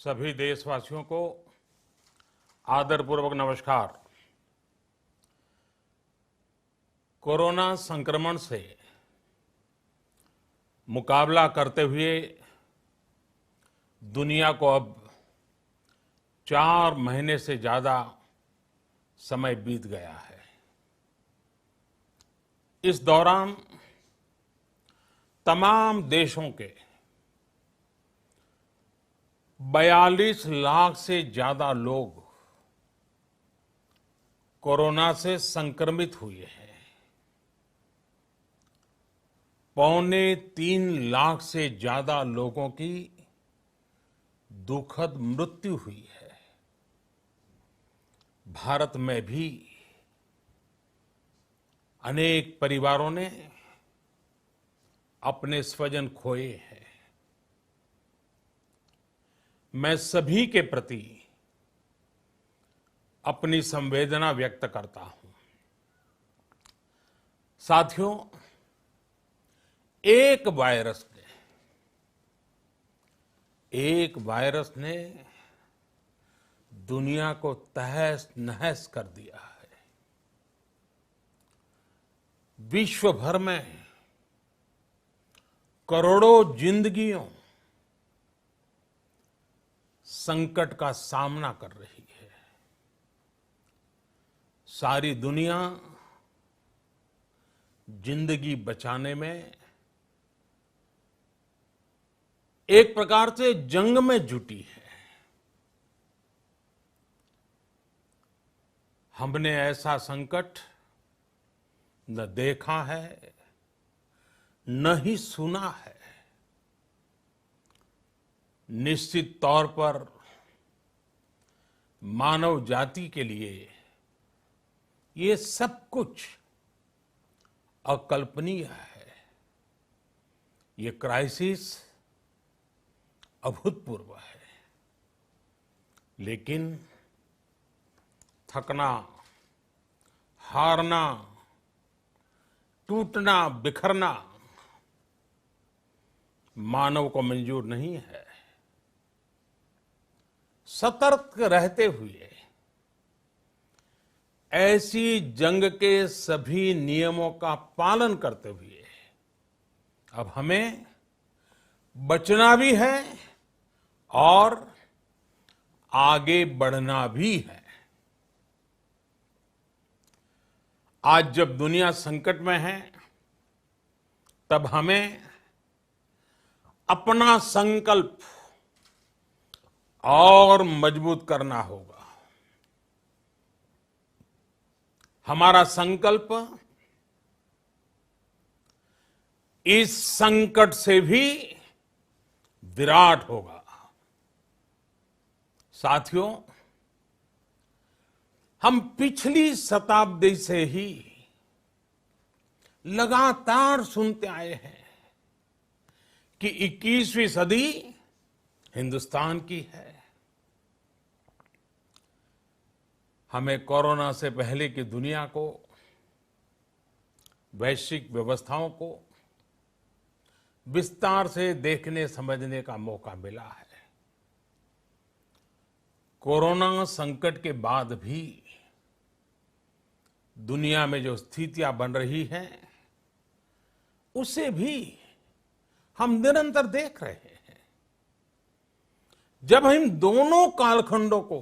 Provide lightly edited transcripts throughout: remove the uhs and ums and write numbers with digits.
सभी देशवासियों को आदरपूर्वक नमस्कार। कोरोना संक्रमण से मुकाबला करते हुए दुनिया को अब 4 महीने से ज्यादा समय बीत गया है। इस दौरान तमाम देशों के 42 लाख से ज्यादा लोग कोरोना से संक्रमित हुए हैं। 2.25 लाख से ज्यादा लोगों की दुखद मृत्यु हुई है। भारत में भी अनेक परिवारों ने अपने स्वजन खोए हैं। मैं सभी के प्रति अपनी संवेदना व्यक्त करता हूं। साथियों, एक वायरस ने दुनिया को तहस नहस कर दिया है। विश्व भर में करोड़ों जिंदगियों संकट का सामना कर रही है। सारी दुनिया जिंदगी बचाने में एक प्रकार से जंग में जुटी है। हमने ऐसा संकट न देखा है, न ही सुना है। निश्चित तौर पर मानव जाति के लिए ये सब कुछ अकल्पनीय है। ये क्राइसिस अभूतपूर्व है। लेकिन थकना, हारना, टूटना, बिखरना मानव को मंजूर नहीं है। सतर्क रहते हुए ऐसी जंग के सभी नियमों का पालन करते हुए अब हमें बचना भी है और आगे बढ़ना भी है। आज जब दुनिया संकट में है, तब हमें अपना संकल्प और मजबूत करना होगा। हमारा संकल्प इस संकट से भी विराट होगा। साथियों, हम पिछली शताब्दी से ही लगातार सुनते आए हैं कि 21वीं सदी हिंदुस्तान की है। हमें कोरोना से पहले की दुनिया को, वैश्विक व्यवस्थाओं को विस्तार से देखने समझने का मौका मिला है। कोरोना संकट के बाद भी दुनिया में जो स्थितियां बन रही हैं, उसे भी हम निरंतर देख रहे हैं। जब हम दोनों कालखंडों को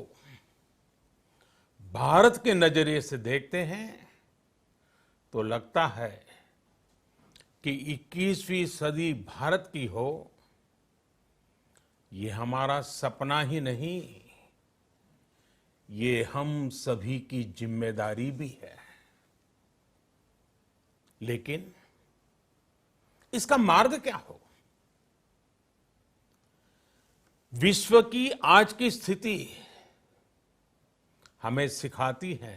भारत के नजरिए से देखते हैं, तो लगता है कि 21वीं सदी भारत की हो, ये हमारा सपना ही नहीं, ये हम सभी की जिम्मेदारी भी है। लेकिन इसका मार्ग क्या हो? विश्व की आज की स्थिति हमें सिखाती है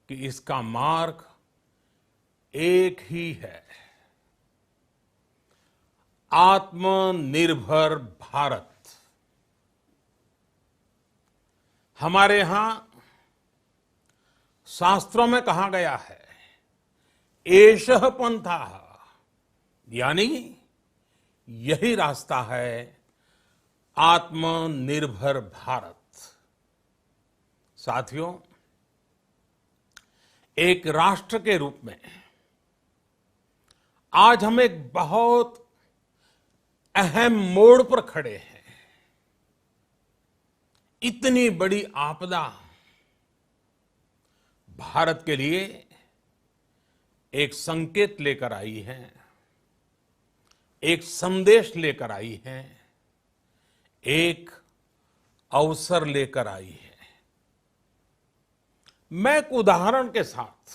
कि इसका मार्ग एक ही है, आत्मनिर्भर भारत। हमारे यहां शास्त्रों में कहा गया है, एषः पंथः, यानी यही रास्ता है आत्मनिर्भर भारत। साथियों, एक राष्ट्र के रूप में आज हम एक बहुत अहम मोड़ पर खड़े हैं। इतनी बड़ी आपदा भारत के लिए एक संकेत लेकर आई है, एक संदेश लेकर आई है, एक अवसर लेकर आई है। मैं एक उदाहरण के साथ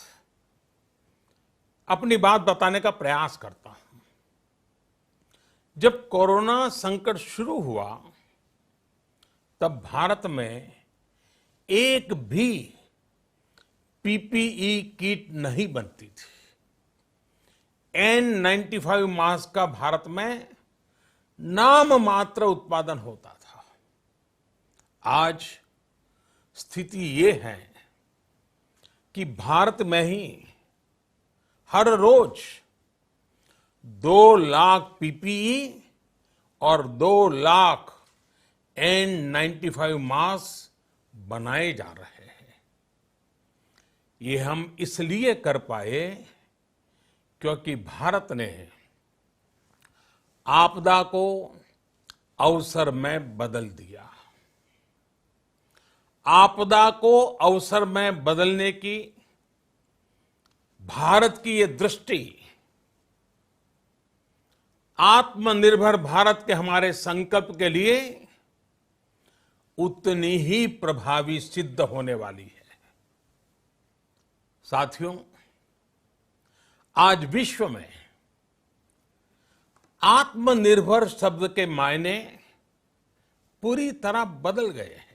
अपनी बात बताने का प्रयास करता हूं। जब कोरोना संकट शुरू हुआ, तब भारत में एक भी पीपीई किट नहीं बनती थी। N95 मास्क का भारत में नाम मात्र उत्पादन होता था। आज स्थिति ये है कि भारत में ही हर रोज 2 लाख पीपीई और 2 लाख N95 मास्क बनाए जा रहे हैं। ये हम इसलिए कर पाए क्योंकि भारत ने आपदा को अवसर में बदल दिया। आपदा को अवसर में बदलने की भारत की ये दृष्टि आत्मनिर्भर भारत के हमारे संकल्प के लिए उतनी ही प्रभावी सिद्ध होने वाली है। साथियों, आज विश्व में आत्मनिर्भर शब्द के मायने पूरी तरह बदल गए हैं।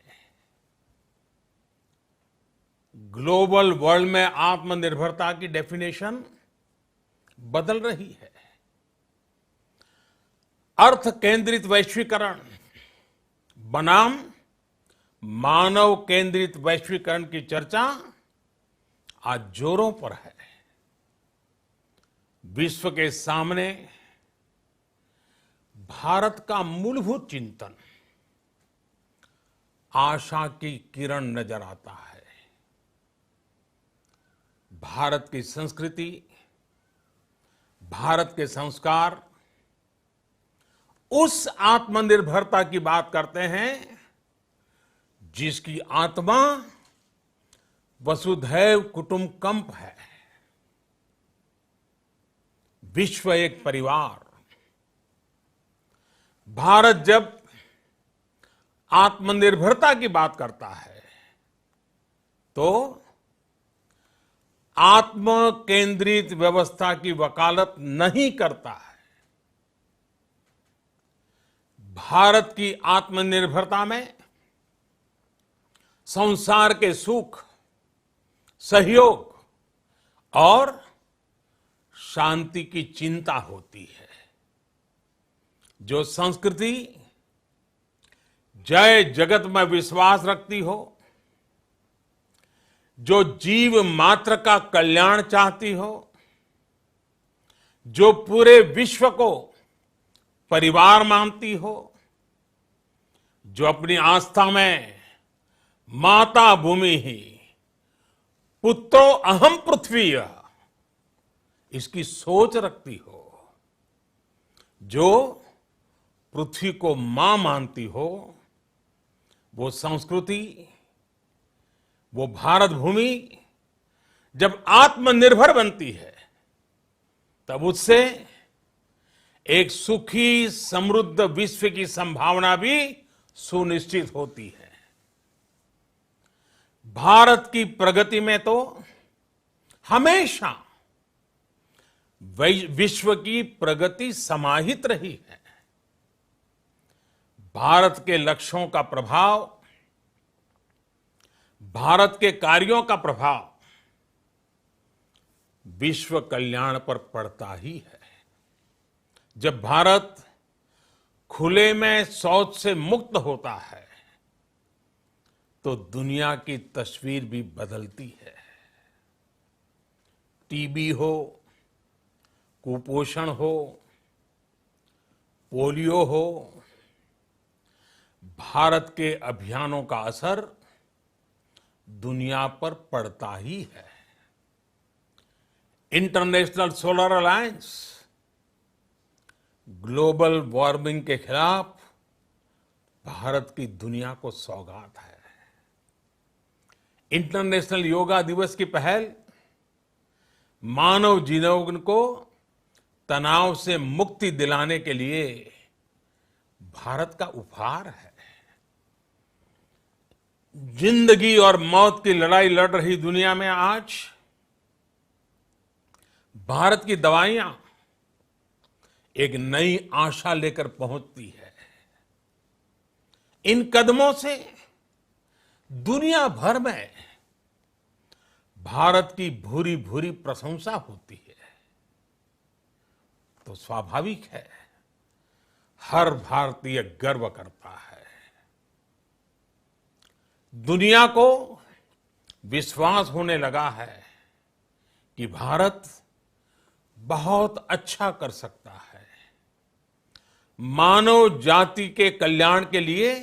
ग्लोबल वर्ल्ड में आत्मनिर्भरता की डेफिनेशन बदल रही है। अर्थ केंद्रित वैश्वीकरण बनाम मानव केंद्रित वैश्वीकरण की चर्चा आज जोरों पर है। विश्व के सामने भारत का मूलभूत चिंतन आशा की किरण नजर आता है। भारत की संस्कृति, भारत के संस्कार उस आत्मनिर्भरता की बात करते हैं जिसकी आत्मा वसुधैव कुटुंबकम है। विश्व एक परिवार। भारत जब आत्मनिर्भरता की बात करता है तो आत्म केंद्रित व्यवस्था की वकालत नहीं करता है। भारत की आत्मनिर्भरता में संसार के सुख, सहयोग और शांति की चिंता होती है। जो संस्कृति जय जगत में विश्वास रखती हो, जो जीव मात्र का कल्याण चाहती हो, जो पूरे विश्व को परिवार मानती हो, जो अपनी आस्था में माता भूमि ही पुत्रो अहम पृथ्वी इसकी सोच रखती हो, जो पृथ्वी को मां मानती हो, वो संस्कृति, वो भारत भूमि जब आत्मनिर्भर बनती है तब उससे एक सुखी समृद्ध विश्व की संभावना भी सुनिश्चित होती है। भारत की प्रगति में तो हमेशा विश्व की प्रगति समाहित रही है। भारत के लक्ष्यों का प्रभाव, भारत के कार्यों का प्रभाव विश्व कल्याण पर पड़ता ही है। जब भारत खुले में शौच से मुक्त होता है तो दुनिया की तस्वीर भी बदलती है। टीबी हो, कुपोषण हो, पोलियो हो, भारत के अभियानों का असर दुनिया पर पड़ता ही है। International solar alliance global warming के खिलाफ भारत की दुनिया को सौगात है। इंटरनेशनल योगा दिवस की पहल मानव जीवन को तनाव से मुक्ति दिलाने के लिए भारत का उपहार है। जिंदगी और मौत की लड़ाई लड़ रही दुनिया में आज भारत की दवाइयां एक नई आशा लेकर पहुंचती है। इन कदमों से दुनिया भर में भारत की भूरी भूरी प्रशंसा होती है। तो स्वाभाविक है, हर भारतीय गर्व करता है। दुनिया को विश्वास होने लगा है कि भारत बहुत अच्छा कर सकता है, मानव जाति के कल्याण के लिए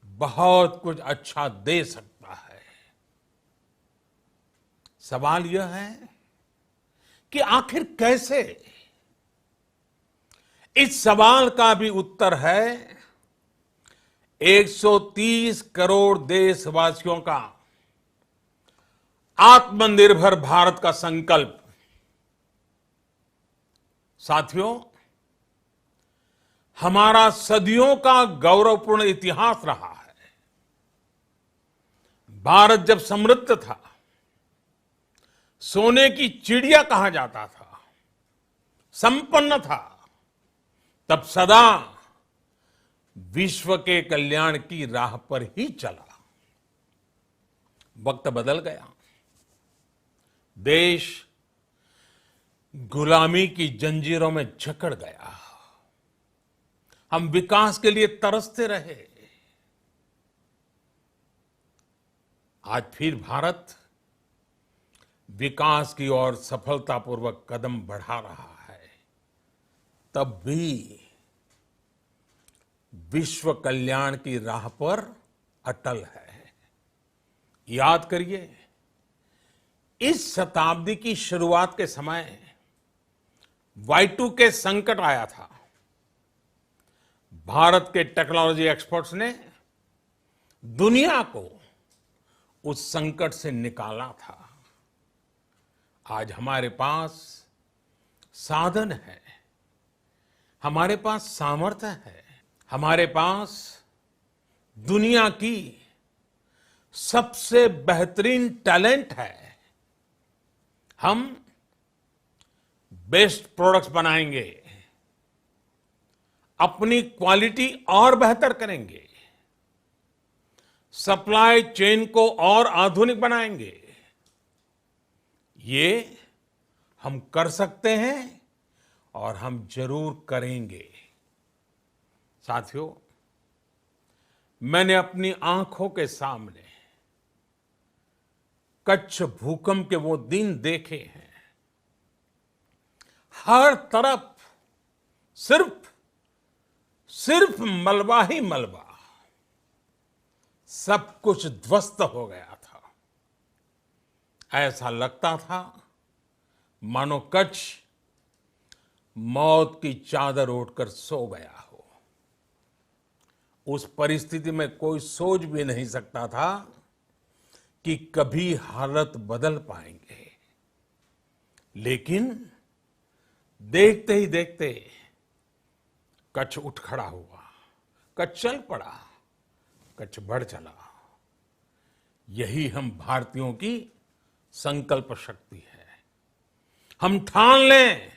बहुत कुछ अच्छा दे सकता है। सवाल यह है कि आखिर कैसे? इस सवाल का भी उत्तर है 130 करोड़ देशवासियों का आत्मनिर्भर भारत का संकल्प। साथियों, हमारा सदियों का गौरवपूर्ण इतिहास रहा है। भारत जब समृद्ध था, सोने की चिड़िया कहा जाता था, संपन्न था, तब सदा विश्व के कल्याण की राह पर ही चला। वक्त बदल गया, देश गुलामी की जंजीरों में जकड़ गया। हम विकास के लिए तरसते रहे। आज फिर भारत विकास की ओर सफलतापूर्वक कदम बढ़ा रहा है। तब भी विश्व कल्याण की राह पर अटल है। याद करिए, इस शताब्दी की शुरुआत के समय Y2K संकट आया था। भारत के टेक्नोलॉजी एक्सपर्ट्स ने दुनिया को उस संकट से निकाला था। आज हमारे पास साधन है, हमारे पास सामर्थ्य है, हमारे पास दुनिया की सबसे बेहतरीन टैलेंट है। हम बेस्ट प्रोडक्ट्स बनाएंगे, अपनी क्वालिटी और बेहतर करेंगे, सप्लाई चेन को और आधुनिक बनाएंगे। ये हम कर सकते हैं और हम जरूर करेंगे। साथियों, मैंने अपनी आंखों के सामने कच्छ भूकंप के वो दिन देखे हैं। हर तरफ सिर्फ मलबा ही मलबा, सब कुछ ध्वस्त हो गया था। ऐसा लगता था मानो कच्छ मौत की चादर ओढ़कर सो गया हो। उस परिस्थिति में कोई सोच भी नहीं सकता था कि कभी हालत बदल पाएंगे। लेकिन देखते ही देखते कच्छ उठ खड़ा हुआ, कच्छ चल पड़ा, कच्छ बढ़ चला। यही हम भारतीयों की संकल्प शक्ति है। हम ठान लें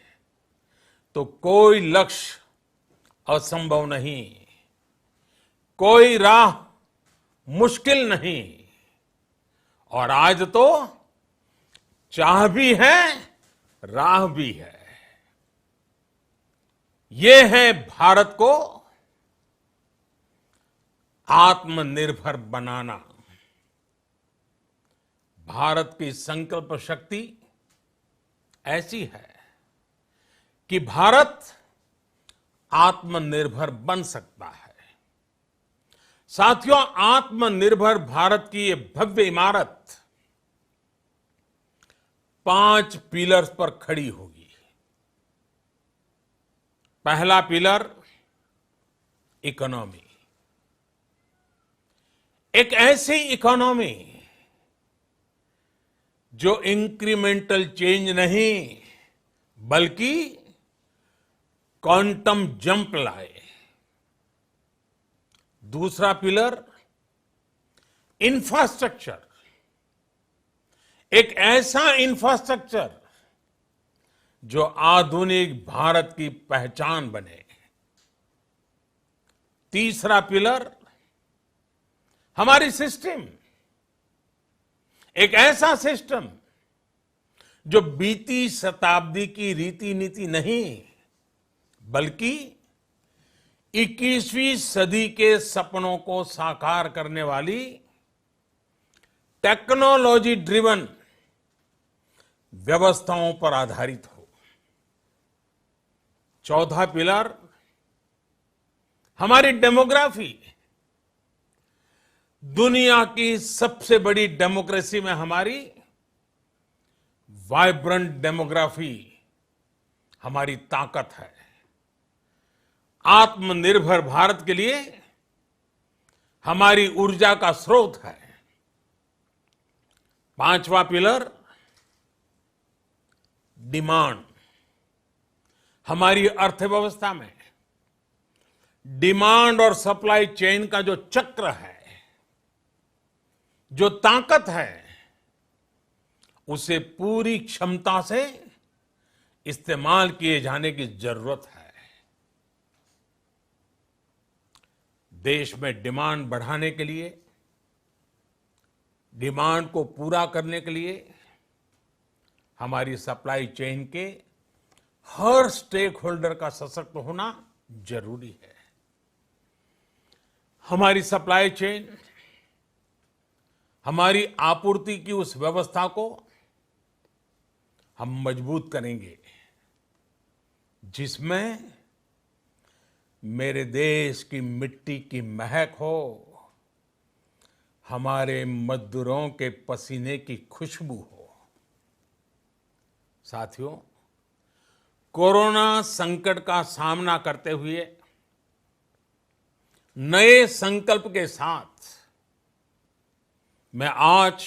तो कोई लक्ष्य असंभव नहीं, कोई राह मुश्किल नहीं। और आज तो चाह भी है, राह भी है। ये है भारत को आत्मनिर्भर बनाना। भारत की संकल्प शक्ति ऐसी है कि भारत आत्मनिर्भर बन सकता है। साथियों, आत्मनिर्भर भारत की ये भव्य इमारत 5 पिलर्स पर खड़ी होगी। पहला पिलर इकोनॉमी। एक ऐसी इकोनॉमी जो इंक्रीमेंटल चेंज नहीं बल्कि क्वांटम जंप लाए। दूसरा पिलर इंफ्रास्ट्रक्चर। एक ऐसा इंफ्रास्ट्रक्चर जो आधुनिक भारत की पहचान बने। तीसरा पिलर हमारी सिस्टम। एक ऐसा सिस्टम जो बीती शताब्दी की रीति नीति नहीं बल्कि 21वीं सदी के सपनों को साकार करने वाली टेक्नोलॉजी ड्रिवन व्यवस्थाओं पर आधारित हो। चौथा पिलर हमारी डेमोग्राफी। दुनिया की सबसे बड़ी डेमोक्रेसी में हमारी वाइब्रेंट डेमोग्राफी हमारी ताकत है। आत्मनिर्भर भारत के लिए हमारी ऊर्जा का स्रोत है। पांचवा पिलर डिमांड। हमारी अर्थव्यवस्था में डिमांड और सप्लाई चेन का जो चक्र है, जो ताकत है, उसे पूरी क्षमता से इस्तेमाल किए जाने की जरूरत है। देश में डिमांड बढ़ाने के लिए, डिमांड को पूरा करने के लिए हमारी सप्लाई चेन के हर स्टेक होल्डर का सशक्त होना जरूरी है। हमारी सप्लाई चेन, हमारी आपूर्ति की उस व्यवस्था को हम मजबूत करेंगे जिसमें मेरे देश की मिट्टी की महक हो, हमारे मजदूरों के पसीने की खुशबू हो। साथियों, कोरोना संकट का सामना करते हुए नए संकल्प के साथ मैं आज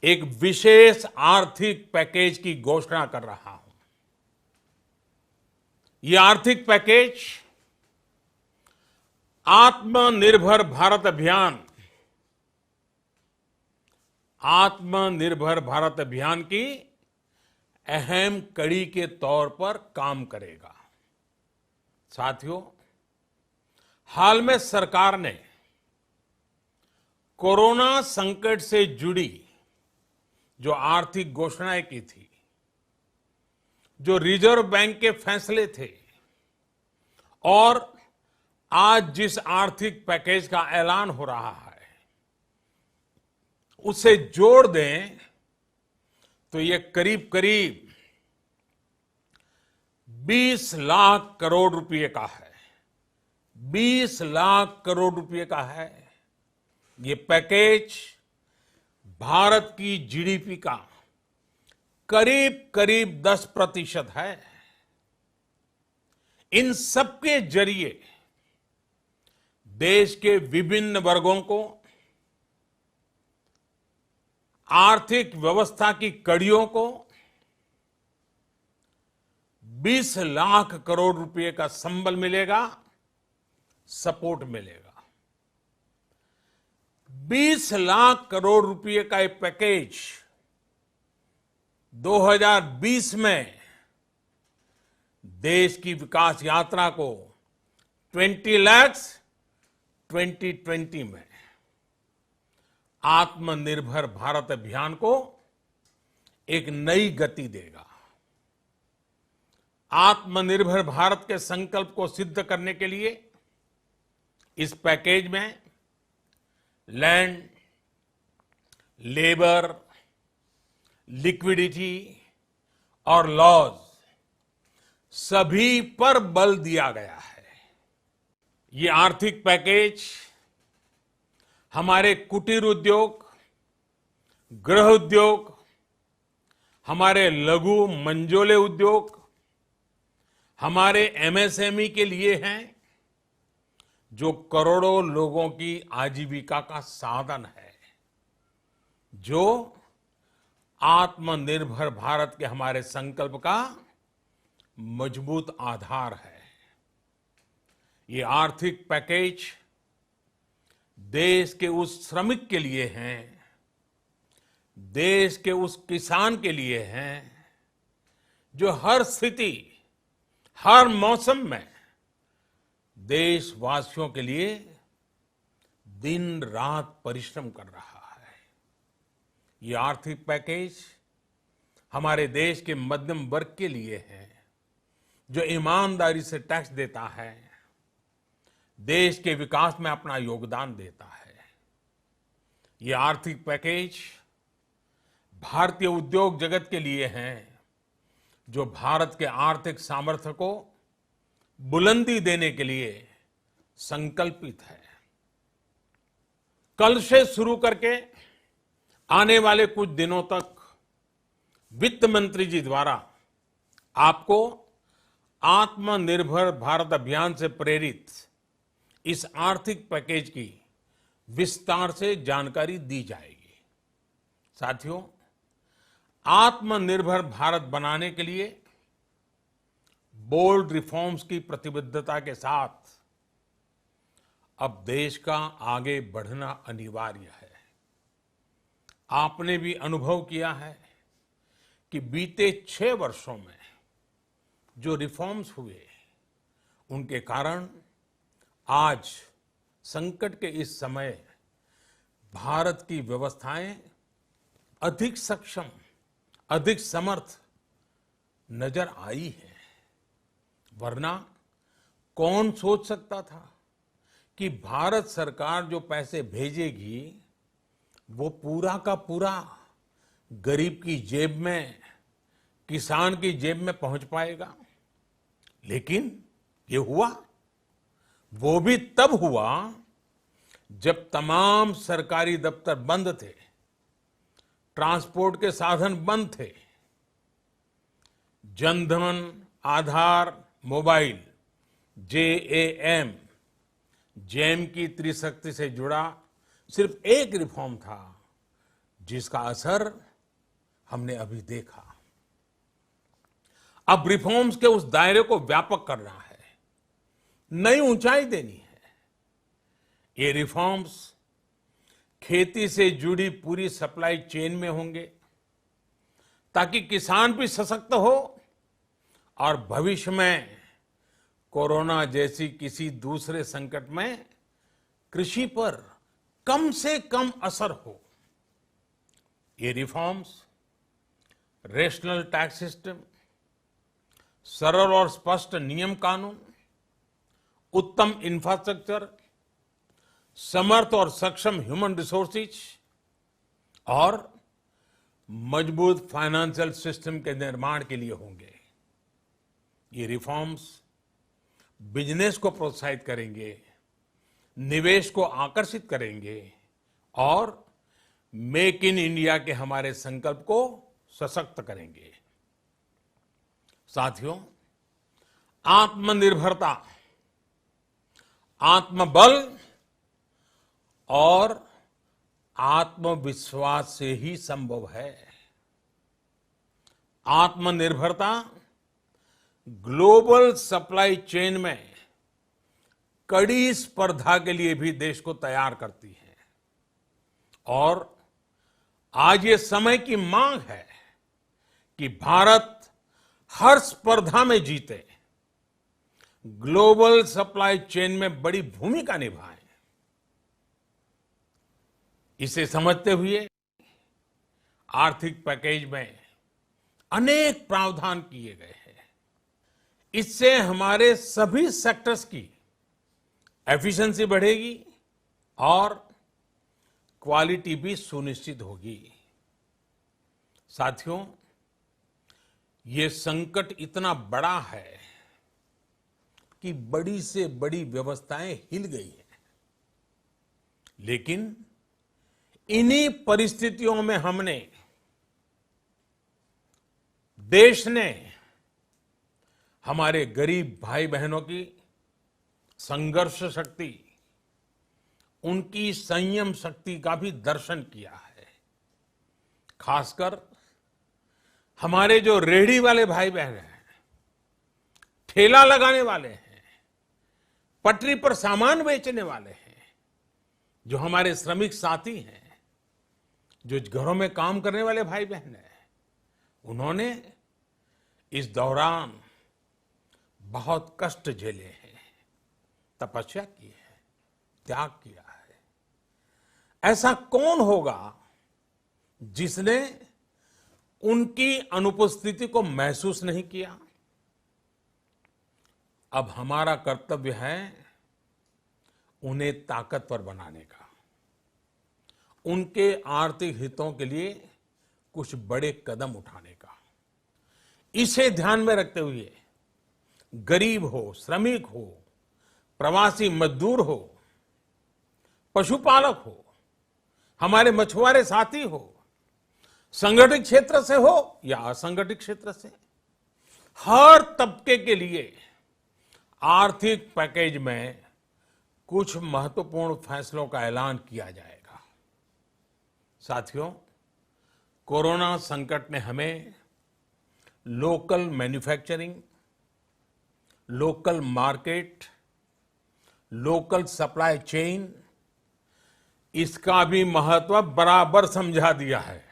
एक विशेष आर्थिक पैकेज की घोषणा कर रहा हूं। यह आर्थिक पैकेज आत्मनिर्भर भारत अभियान, आत्मनिर्भर भारत अभियान की अहम कड़ी के तौर पर काम करेगा। साथियों, हाल में सरकार ने कोरोना संकट से जुड़ी जो आर्थिक घोषणाएं की थी, जो रिजर्व बैंक के फैसले थे और आज जिस आर्थिक पैकेज का ऐलान हो रहा है, उसे जोड़ दें तो ये करीब करीब 20 लाख करोड़ रुपए का है। 20 लाख करोड़ रुपए का है। ये पैकेज भारत की जीडीपी का करीब करीब 10% है। इन सबके जरिए देश के विभिन्न वर्गों को आर्थिक व्यवस्था की कड़ियों को 20 लाख करोड़ रुपए का संबल मिलेगा, सपोर्ट मिलेगा। 20 लाख करोड़ रुपए का एक पैकेज 2020 में देश की विकास यात्रा को 20 लाख 2020 में आत्मनिर्भर भारत अभियान को एक नई गति देगा। आत्मनिर्भर भारत के संकल्प को सिद्ध करने के लिए इस पैकेज में लैंड, लेबर, लिक्विडिटी और लॉज सभी पर बल दिया गया है। ये आर्थिक पैकेज हमारे कुटीर उद्योग, गृह उद्योग, हमारे लघु मंझोले उद्योग, हमारे एमएसएमई के लिए हैं, जो करोड़ों लोगों की आजीविका का साधन है, जो आत्मनिर्भर भारत के हमारे संकल्प का मजबूत आधार है। ये आर्थिक पैकेज देश के उस श्रमिक के लिए हैं, देश के उस किसान के लिए हैं, जो हर स्थिति, हर मौसम में देशवासियों के लिए दिन रात परिश्रम कर रहा है। ये आर्थिक पैकेज हमारे देश के मध्यम वर्ग के लिए है, जो ईमानदारी से टैक्स देता है, देश के विकास में अपना योगदान देता है। ये आर्थिक पैकेज भारतीय उद्योग जगत के लिए है, जो भारत के आर्थिक सामर्थ्य को बुलंदी देने के लिए संकल्पित है। कल से शुरू करके आने वाले कुछ दिनों तक वित्त मंत्री जी द्वारा आपको आत्मनिर्भर भारत अभियान से प्रेरित इस आर्थिक पैकेज की विस्तार से जानकारी दी जाएगी। साथियों, आत्मनिर्भर भारत बनाने के लिए बोल्ड रिफॉर्म्स की प्रतिबद्धता के साथ अब देश का आगे बढ़ना अनिवार्य है। आपने भी अनुभव किया है कि बीते 6 वर्षों में जो रिफॉर्म्स हुए, उनके कारण आज संकट के इस समय भारत की व्यवस्थाएं अधिक सक्षम, अधिक समर्थ नजर आई है। वरना कौन सोच सकता था कि भारत सरकार जो पैसे भेजेगी वो पूरा का पूरा गरीब की जेब में, किसान की जेब में पहुंच पाएगा। लेकिन ये हुआ, वो भी तब हुआ जब तमाम सरकारी दफ्तर बंद थे, ट्रांसपोर्ट के साधन बंद थे, जनधन, आधार, मोबाइल, जेम की त्रिशक्ति से जुड़ा सिर्फ एक रिफॉर्म था, जिसका असर हमने अभी देखा। अब रिफॉर्म्स के उस दायरे को व्यापक करना है, नई ऊंचाई देनी है। ये रिफॉर्म्स खेती से जुड़ी पूरी सप्लाई चेन में होंगे, ताकि किसान भी सशक्त हो और भविष्य में कोरोना जैसी किसी दूसरे संकट में कृषि पर कम से कम असर हो। ये रिफॉर्म्स रेशनल टैक्स सिस्टम, सरल और स्पष्ट नियम कानून, उत्तम इंफ्रास्ट्रक्चर, समर्थ और सक्षम ह्यूमन रिसोर्सेज और मजबूत फाइनेंशियल सिस्टम के निर्माण के लिए होंगे। ये रिफॉर्म्स बिजनेस को प्रोत्साहित करेंगे, निवेश को आकर्षित करेंगे और मेक इन इंडिया के हमारे संकल्प को सशक्त करेंगे। साथियों, आत्मनिर्भरता, आत्मबल और आत्मविश्वास से ही संभव है। आत्मनिर्भरता ग्लोबल सप्लाई चेन में कड़ी स्पर्धा के लिए भी देश को तैयार करती है और आज ये समय की मांग है कि भारत हर स्पर्धा में जीते, ग्लोबल सप्लाई चेन में बड़ी भूमिका निभाए। इसे समझते हुए आर्थिक पैकेज में अनेक प्रावधान किए गए हैं। इससे हमारे सभी सेक्टर्स की एफिशिएंसी बढ़ेगी और क्वालिटी भी सुनिश्चित होगी। साथियों, ये संकट इतना बड़ा है कि बड़ी से बड़ी व्यवस्थाएं हिल गई हैं। लेकिन इन्हीं परिस्थितियों में हमने, देश ने हमारे गरीब भाई बहनों की संघर्ष शक्ति, उनकी संयम शक्ति का भी दर्शन किया है। खासकर हमारे जो रेहड़ी वाले भाई बहन हैं, ठेला लगाने वाले हैं, पटरी पर सामान बेचने वाले हैं, जो हमारे श्रमिक साथी हैं, जो घरों में काम करने वाले भाई बहन हैं, उन्होंने इस दौरान बहुत कष्ट झेले हैं, तपस्या की है, त्याग किया है। ऐसा कौन होगा जिसने उनकी अनुपस्थिति को महसूस नहीं किया? अब हमारा कर्तव्य है उन्हें ताकतवर बनाने का, उनके आर्थिक हितों के लिए कुछ बड़े कदम उठाने का। इसे ध्यान में रखते हुए गरीब हो, श्रमिक हो, प्रवासी मजदूर हो, पशुपालक हो, हमारे मछुआरे साथी हो, संगठित क्षेत्र से हो या असंगठित क्षेत्र से, हर तबके के लिए आर्थिक पैकेज में कुछ महत्वपूर्ण फैसलों का ऐलान किया जाएगा। साथियों, कोरोना संकट ने हमें local manufacturing, local market, local supply chain, इसका भी महत्व बराबर समझा दिया है।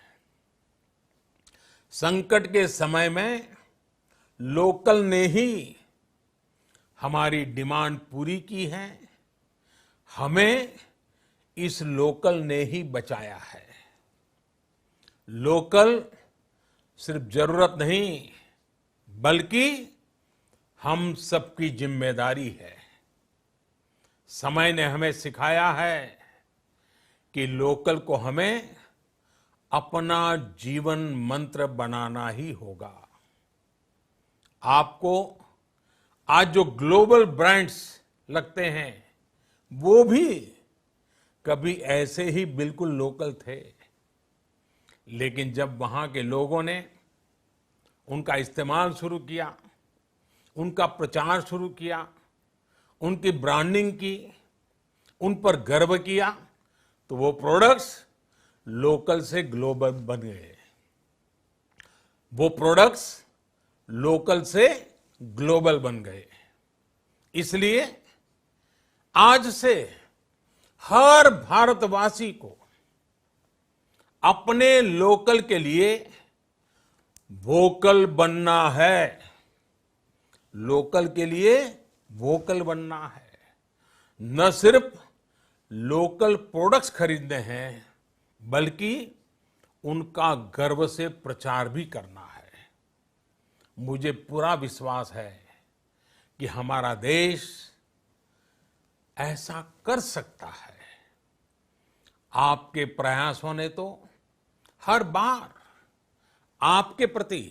संकट के समय में लोकल ने ही हमारी डिमांड पूरी की है, हमें इस लोकल ने ही बचाया है। लोकल सिर्फ जरूरत नहीं, बल्कि हम सबकी जिम्मेदारी है। समय ने हमें सिखाया है कि लोकल को हमें अपना जीवन मंत्र बनाना ही होगा। आपको आज जो ग्लोबल ब्रांड्स लगते हैं, वो भी कभी ऐसे ही बिल्कुल लोकल थे, लेकिन जब वहां के लोगों ने उनका इस्तेमाल शुरू किया, उनका प्रचार शुरू किया, उनकी ब्रांडिंग की, उन पर गर्व किया, तो वो प्रोडक्ट्स लोकल से ग्लोबल बन गए। वो प्रोडक्ट्स लोकल से ग्लोबल बन गए। इसलिए आज से हर भारतवासी को अपने लोकल के लिए वोकल बनना है। लोकल के लिए वोकल बनना है। न सिर्फ लोकल प्रोडक्ट्स खरीदने हैं, बल्कि उनका गर्व से प्रचार भी करना है। मुझे पूरा विश्वास है कि हमारा देश ऐसा कर सकता है। आपके प्रयासों ने तो हर बार आपके प्रति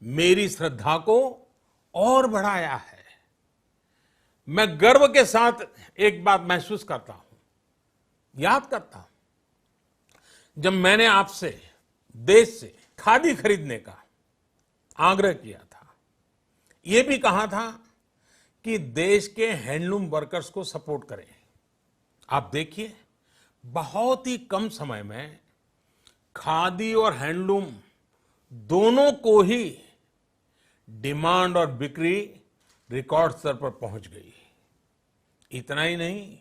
मेरी श्रद्धा को और बढ़ाया है। मैं गर्व के साथ एक बात महसूस करता हूं, याद करता हूं, जब मैंने आपसे देश से खादी खरीदने का आग्रह किया था, यह भी कहा था कि देश के हैंडलूम वर्कर्स को सपोर्ट करें। आप देखिए, बहुत ही कम समय में खादी और हैंडलूम दोनों को ही डिमांड और बिक्री रिकॉर्ड स्तर पर पहुंच गई। इतना ही नहीं,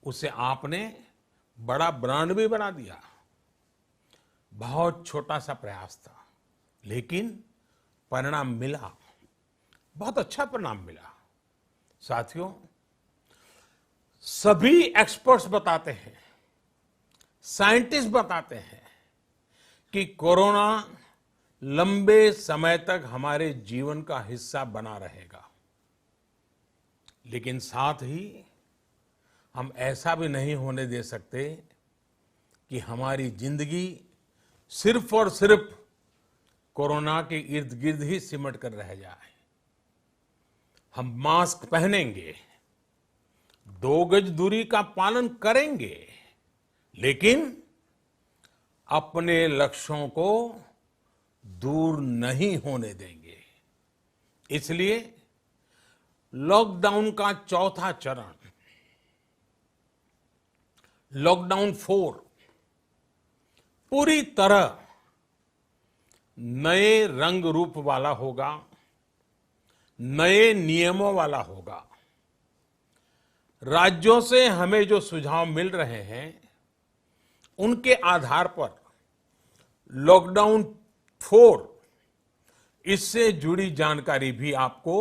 उसे आपने बड़ा ब्रांड भी बना दिया। बहुत छोटा सा प्रयास था, लेकिन परिणाम मिला, बहुत अच्छा परिणाम मिला। साथियों, सभी एक्सपर्ट्स बताते हैं, साइंटिस्ट बताते हैं कि कोरोना लंबे समय तक हमारे जीवन का हिस्सा बना रहेगा। लेकिन साथ ही हम ऐसा भी नहीं होने दे सकते कि हमारी जिंदगी सिर्फ और सिर्फ कोरोना के इर्द गिर्द ही सिमट कर रह जाए। हम मास्क पहनेंगे, 2 गज दूरी का पालन करेंगे, लेकिन अपने लक्ष्यों को दूर नहीं होने देंगे। इसलिए लॉकडाउन का चौथा चरण, लॉकडाउन 4, पूरी तरह नए रंग रूप वाला होगा, नए नियमों वाला होगा। राज्यों से हमें जो सुझाव मिल रहे हैं, उनके आधार पर लॉकडाउन 4, इससे जुड़ी जानकारी भी आपको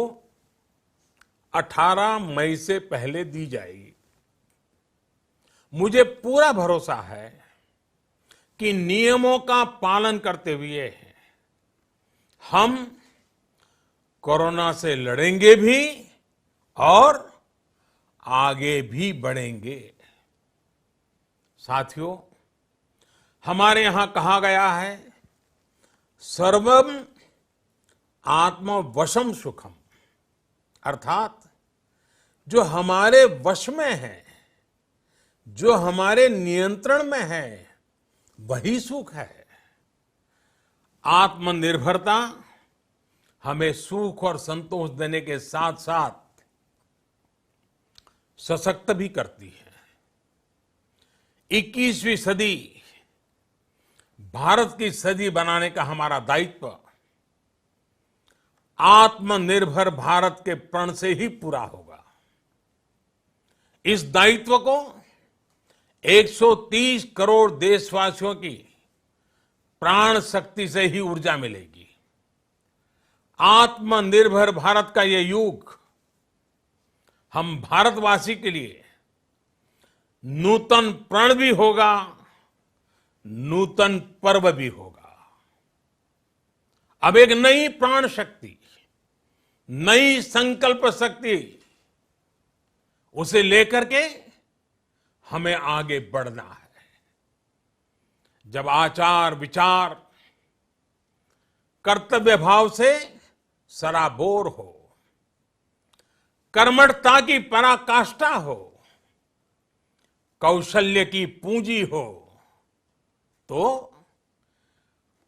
18 मई से पहले दी जाएगी। मुझे पूरा भरोसा है कि नियमों का पालन करते हुए हम कोरोना से लड़ेंगे भी और आगे भी बढ़ेंगे। साथियों, हमारे यहां कहा गया है, सर्वम आत्मवशम सुखम, अर्थात जो हमारे वश में है, जो हमारे नियंत्रण में है, वही सुख है। आत्मनिर्भरता हमें सुख और संतोष देने के साथ साथ सशक्त भी करती है। 21वीं सदी भारत की सदी बनाने का हमारा दायित्व आत्मनिर्भर भारत के प्रण से ही पूरा होगा। इस दायित्व को 130 करोड़ देशवासियों की प्राण शक्ति से ही ऊर्जा मिलेगी। आत्मनिर्भर भारत का ये युग हम भारतवासी के लिए नूतन प्रण भी होगा, नूतन पर्व भी होगा। अब एक नई प्राण शक्ति, नई संकल्प शक्ति, उसे लेकर के हमें आगे बढ़ना है। जब आचार विचार कर्तव्य भाव से सराबोर हो, कर्मठता की पराकाष्ठा हो, कौशल्य की पूंजी हो, तो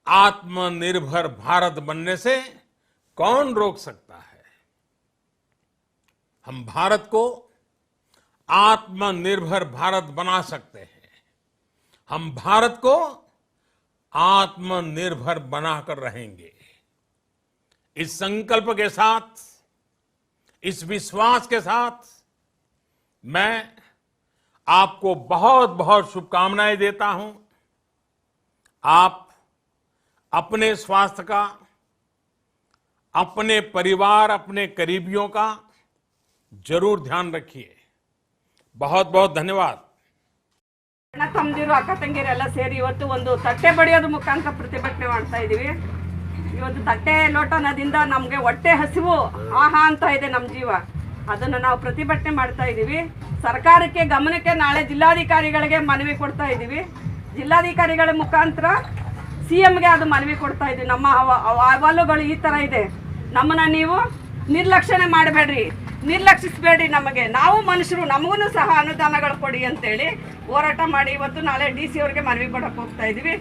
आत्मनिर्भर भारत बनने से कौन रोक सकता है। हम भारत को आत्मनिर्भर भारत बना सकते हैं। हम भारत को आत्मनिर्भर बनाकर रहेंगे। इस संकल्प के साथ, इस विश्वास के साथ मैं आपको बहुत बहुत शुभकामनाएं देता हूं। आप अपने स्वास्थ्य का, अपने परिवार, अपने करीबियों का जरूर ध्यान रखिए। बहुत बहुत धन्यवाद। ಅಣ್ಣ ತಮ್ಮದಿರು ಅಕ್ಕ ತಂಗಿಯರೆಲ್ಲ ಸೇರಿ ಇವತ್ತು ಒಂದು ತಟ್ಟೆ ಬಡಿಯೋದು ಮುಖಾಂತರ ಪ್ರತಿಭಟನೆ ಮಾಡ್ತಾ ಇದೀವಿ. ಇವತ್ತು ತಟ್ಟೆ ಲೋಟನದಿಂದ ನಮಗೆ ಹೊಟ್ಟೆ ಹಸಿವು ಆಹಾ ಅಂತ ಇದೆ ನಮ್ಮ ಜೀವ. ಅದನ್ನು ನಾವು ಪ್ರತಿಭಟನೆ ಮಾಡ್ತಾ ಇದೀವಿ. ಸರ್ಕಾರಕ್ಕೆ ಗಮನಕ್ಕೆ ನಾಳೆ ಜಿಲ್ಲಾಧಿಕಾರಿಗಳಿಗೆ ಮನವಿ ಕೊಡ್ತಾ ಇದೀವಿ. ಜಿಲ್ಲಾಧಿಕಾರಿಗಳ ಮುಖಾಂತರ ಸಿಎಂಗೆ ಅದು ಮನವಿ ಕೊಡ್ತಾ ಇದೀವಿ. ನಮ್ಮ ಅಹವಾಲುಗಳು ಈ ತರ ಇದೆ, ನಮ್ಮನ್ನ ನೀವು ನಿರ್ಲಕ್ಷ್ಯನೆ ಮಾಡಬೇಡ್ರಿ, ನಿರ್ಲಕ್ಷಿಸಬೇಡಿ. ನಮಗೆ ನಾವು ಮನುಷ್ಯರು, ನಮಗೂ ಸಹ ಅನುದಾನಗಳು ಕೊಡಿ ಅಂತೇಳಿ ಹೋರಾಟ ಮಾಡಿ ಇವತ್ತು ನಾಳೆ DC ಅವರಿಗೆ ಮನವಿ ಕೊಡಕ್ಕೆ ಹೋಗ್ತಾ ಇದೀವಿ.